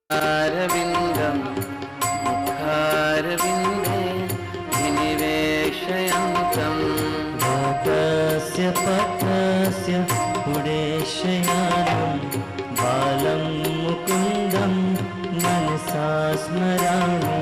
अरविन्दं मुखारविन्दे विनिवेशयन्तं भक्तस्य पत्रस्य पुडेशयानं बालं मुकुन्दं मनसा स्मरामि।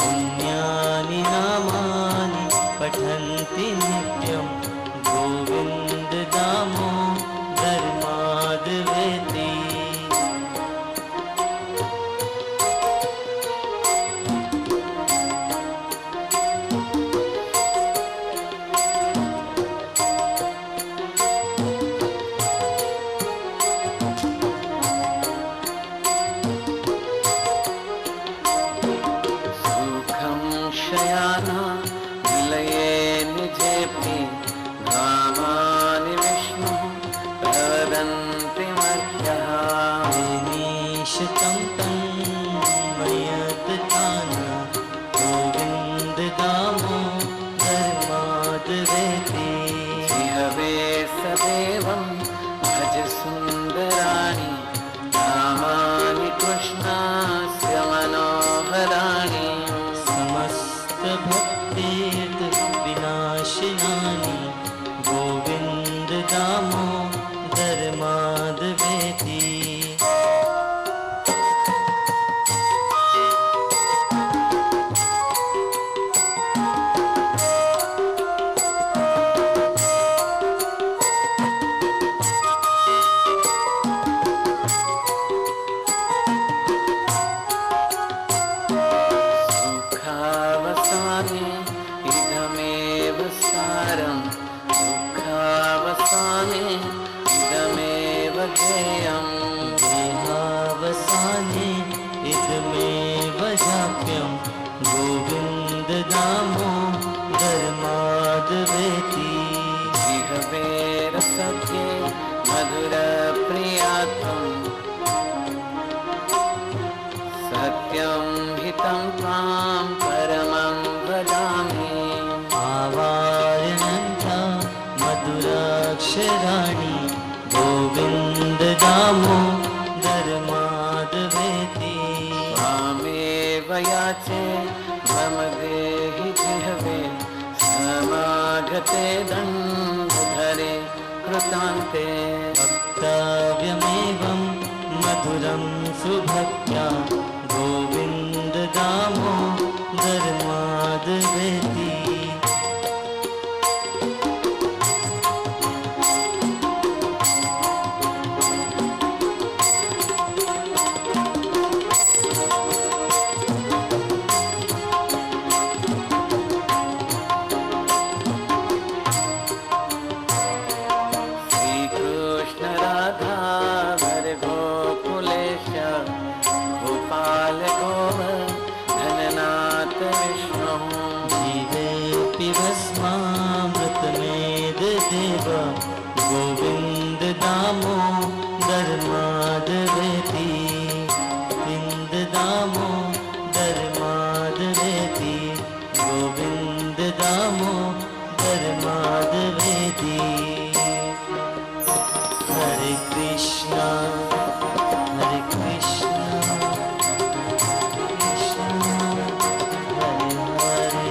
पुण्यानि नामानि पठन्ति नित्यं गोविन्द दामोदर माधवेति। शयाना विलये निजेऽपि धामानि विष्णु प्रवदन्ति मर्त्यः। निशतं तं मयत्तान गोविन्द दामोदर माधवेति। जिहवे सदेवं भज सुन्दराणि नामानि कृष्णस्य मनोहराणि। भक्तिर्द विनाशिनानि गोविन्द दामोदर माधवेति। इदमेव सारं दुःखावसाने इदमेव ध्येयम्। देहावसाने इदमेव जाप्यं गोविन्द दामोदर माधवेति। जिह्वे रसज्ञे मधुरप्रियात्वं सत्यं हितं त्वां परमं वदामि। आवाहयन्ता मधुराक्षराणि गोविन्द दामोदर माधवेति। त्वामेव याचे मम देहि जिह्वे समागते दण्डधरे कृतान्ते। वक्तव्यमेवं मधुरं सुभक्त्या गोविन्द दामोदर माधवेति। श्रीकृष्ण राधा वर गोकुलेश गोपाल गोवर्धननाथ विष्णु। जीवेऽपि भस्मामृतमेव देव गोविन्द दामोदर माधवेति। गोविन्द दामोदर माधवेति। गोविन्द दामोदर माधवेति। हरे कृष्णा हरे कृष्णा कृष्ण हरे हरे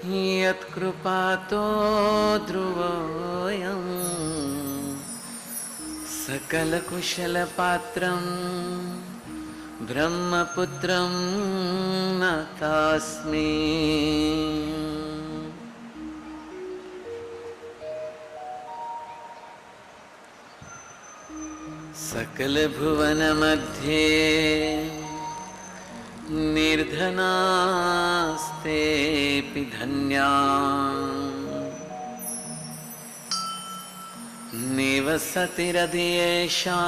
यत्कृपातो ध्रुवोऽयं सकलकुशलपात्रं ब्रह्मपुत्रं नतास्मि। सकलभुवनमध्ये निर्धनास्तेऽपि धन्या निवसतिरधियेषां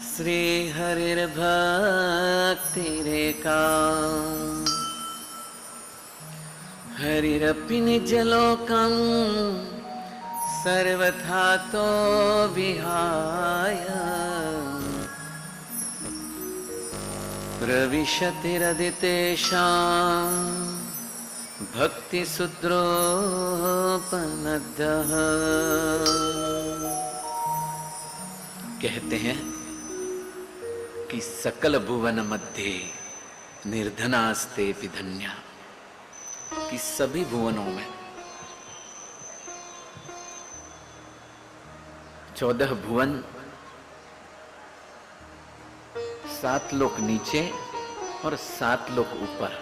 श्रीहरिर्भक्तिरेका। हरिरपि निजलोकं सर्वथा तो विहाय प्रविशतिरदितेषां भक्तिसूत्रोपनद्यः। कहते हैं कि सकल भुवन मध्य निर्धनास्ते धन्या, कि सभी भुवनों में 14 भुवन, 7 लोक नीचे और 7 लोक ऊपर,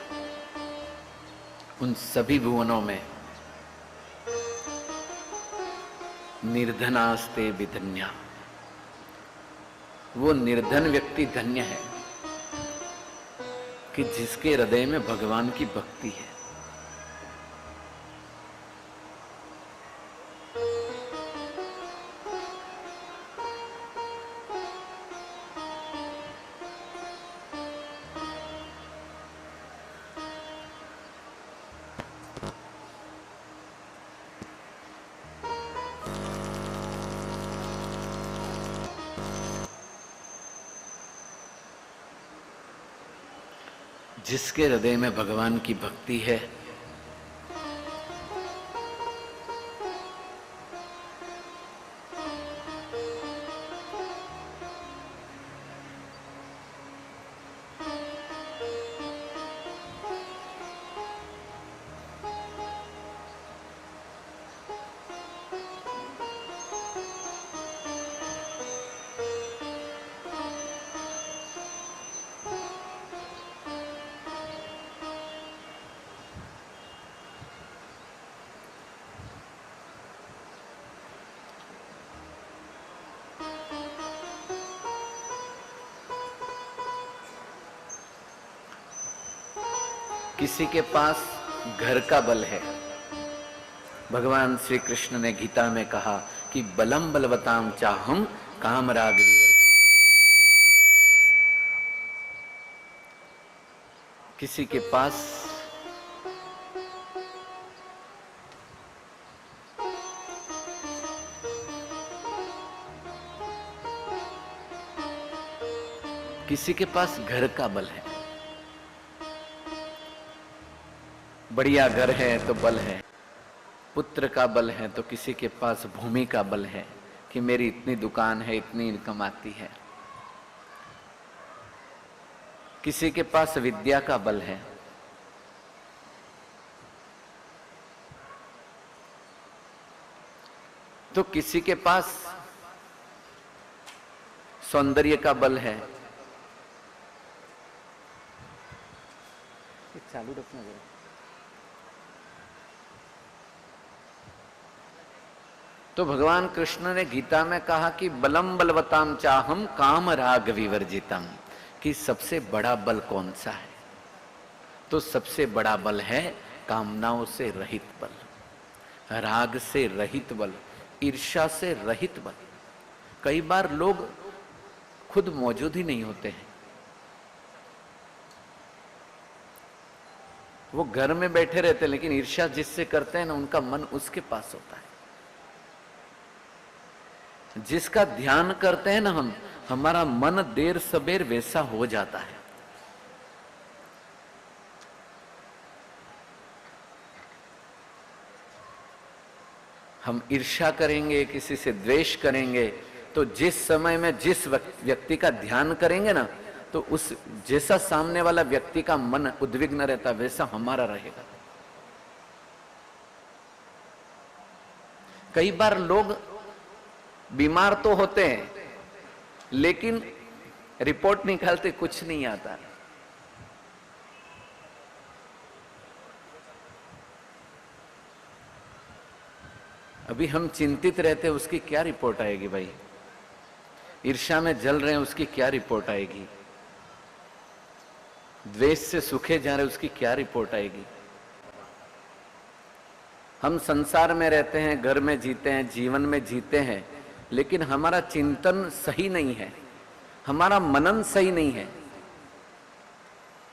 उन सभी भुवनों में निर्धनास्ते विधन्या, वो निर्धन व्यक्ति धन्य है कि जिसके हृदय में भगवान की भक्ति है। जिसके हृदय में भगवान की भक्ति है, किसी के पास घर का बल है। भगवान श्री कृष्ण ने गीता में कहा कि बलम बलवताम चाहम कामराग विवर्जितम्। किसी के पास घर का बल है, बढ़िया घर है तो बल है, पुत्र का बल है, तो किसी के पास भूमि का बल है कि मेरी इतनी दुकान है, इतनी इनकम आती है। किसी के पास विद्या का बल है, तो किसी के पास सौंदर्य का बल है। चालू रखना जरा। तो भगवान कृष्ण ने गीता में कहा कि बलम बलवताम चाहम काम राग विवर्जितम, कि सबसे बड़ा बल कौन सा है? तो सबसे बड़ा बल है कामनाओं से रहित बल, राग से रहित बल, ईर्ष्या से रहित बल। कई बार लोग खुद मौजूद ही नहीं होते हैं, वो घर में बैठे रहते हैं, लेकिन ईर्ष्या जिससे करते हैं ना, उनका मन उसके पास होता है। जिसका ध्यान करते हैं ना हम, हमारा मन देर सबेर वैसा हो जाता है। हम ईर्ष्या करेंगे, किसी से द्वेष करेंगे, तो जिस समय में जिस व्यक्ति का ध्यान करेंगे ना, तो उस जैसा सामने वाला व्यक्ति का मन उद्विग्न रहता, वैसा हमारा रहेगा। कई बार लोग बीमार तो होते हैं लेकिन रिपोर्ट निकालते कुछ नहीं आता। अभी हम चिंतित रहते, उसकी क्या रिपोर्ट आएगी भाई? ईर्ष्या में जल रहे हैं, उसकी क्या रिपोर्ट आएगी? द्वेष से सूखे जा रहे, उसकी क्या रिपोर्ट आएगी? हम संसार में रहते हैं, घर में जीते हैं, जीवन में जीते हैं, लेकिन हमारा चिंतन सही नहीं है, हमारा मनन सही नहीं है।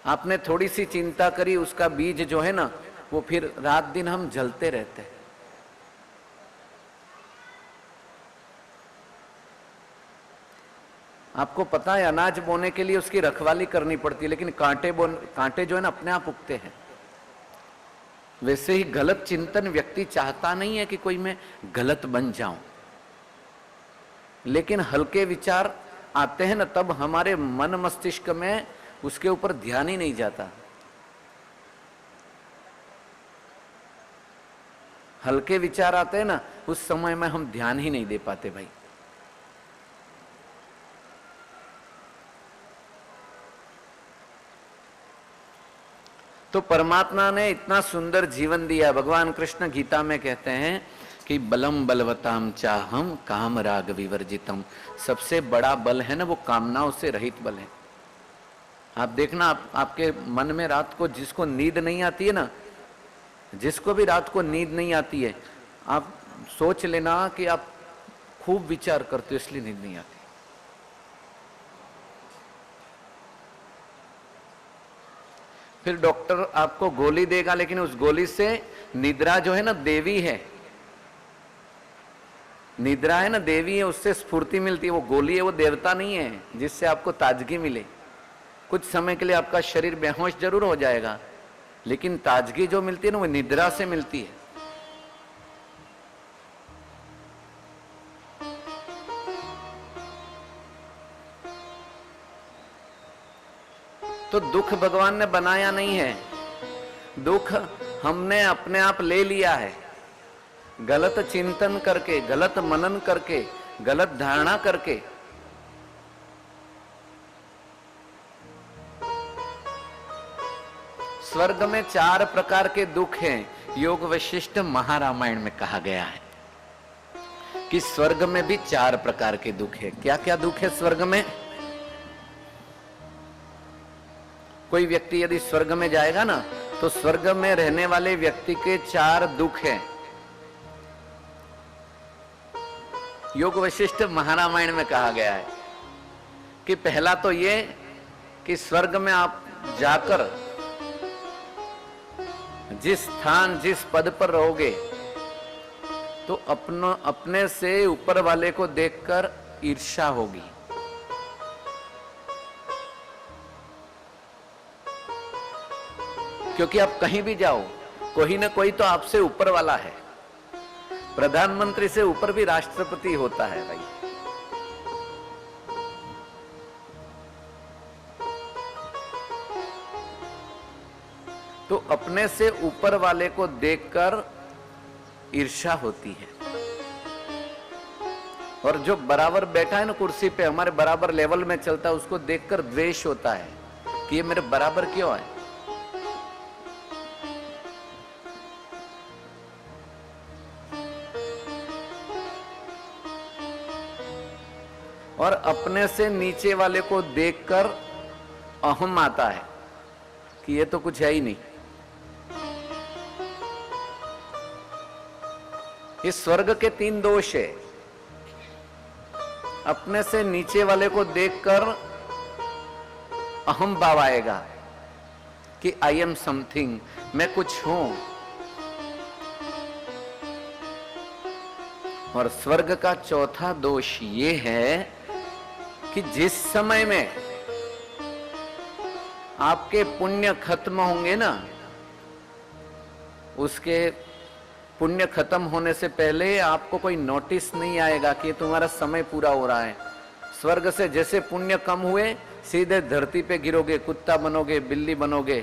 आपने थोड़ी सी चिंता करी, उसका बीज जो है ना, वो फिर रात दिन हम जलते रहते हैं। आपको पता है अनाज बोने के लिए उसकी रखवाली करनी पड़ती है, लेकिन कांटे जो है ना अपने आप उगते हैं। वैसे ही गलत चिंतन व्यक्ति चाहता नहीं है कि कोई मैं गलत बन जाऊं, लेकिन हल्के विचार आते हैं ना, तब हमारे मन मस्तिष्क में उसके ऊपर ध्यान ही नहीं जाता। हल्के विचार आते हैं ना, उस समय में हम ध्यान ही नहीं दे पाते भाई। तो परमात्मा ने इतना सुंदर जीवन दिया। भगवान कृष्ण गीता में कहते हैं कि बलम बलवताम चाहम काम राग विवर्जितम। सबसे बड़ा बल है ना, वो कामनाओं से रहित बल है। आप देखना, आपके मन में रात को जिसको नींद नहीं आती है ना, जिसको भी रात को नींद नहीं आती है, आप सोच लेना कि आप खूब विचार करते हो, इसलिए नींद नहीं आती। फिर डॉक्टर आपको गोली देगा, लेकिन उस गोली से निद्रा जो है ना देवी है, निद्रा है ना देवी है, उससे स्फूर्ति मिलती है। वो गोली है, वो देवता नहीं है जिससे आपको ताजगी मिले। कुछ समय के लिए आपका शरीर बेहोश जरूर हो जाएगा, लेकिन ताजगी जो मिलती है ना, वो निद्रा से मिलती है। तो दुख भगवान ने बनाया नहीं है, दुख हमने अपने आप ले लिया है। गलत चिंतन करके, गलत मनन करके, गलत धारणा करके। स्वर्ग में 4 प्रकार के दुख हैं। योग वशिष्ठ महारामायण में कहा गया है कि स्वर्ग में भी 4 प्रकार के दुख है। क्या क्या दुख है स्वर्ग में? कोई व्यक्ति यदि स्वर्ग में जाएगा ना, तो स्वर्ग में रहने वाले व्यक्ति के 4 दुख हैं। योग वशिष्ठ महारामायण में कहा गया है कि पहला तो ये कि स्वर्ग में आप जाकर जिस स्थान, जिस पद पर रहोगे, तो अपने से ऊपर वाले को देखकर ईर्ष्या होगी। क्योंकि आप कहीं भी जाओ, कोई ना कोई तो आपसे ऊपर वाला है। प्रधानमंत्री से ऊपर भी राष्ट्रपति होता है भाई। तो अपने से ऊपर वाले को देखकर ईर्ष्या होती है, और जो बराबर बैठा है ना कुर्सी पे, हमारे बराबर लेवल में चलता है, उसको देखकर द्वेष होता है कि ये मेरे बराबर क्यों है। और अपने से नीचे वाले को देखकर अहम आता है कि ये तो कुछ है ही नहीं। इस स्वर्ग के 3 दोष है। अपने से नीचे वाले को देखकर अहम भाव आएगा कि आई एम समथिंग, मैं कुछ हूं। और स्वर्ग का चौथा दोष ये है कि जिस समय में आपके पुण्य खत्म होंगे ना, उसके पुण्य खत्म होने से पहले आपको कोई नोटिस नहीं आएगा कि तुम्हारा समय पूरा हो रहा है। स्वर्ग से जैसे पुण्य कम हुए, सीधे धरती पे गिरोगे, कुत्ता बनोगे, बिल्ली बनोगे,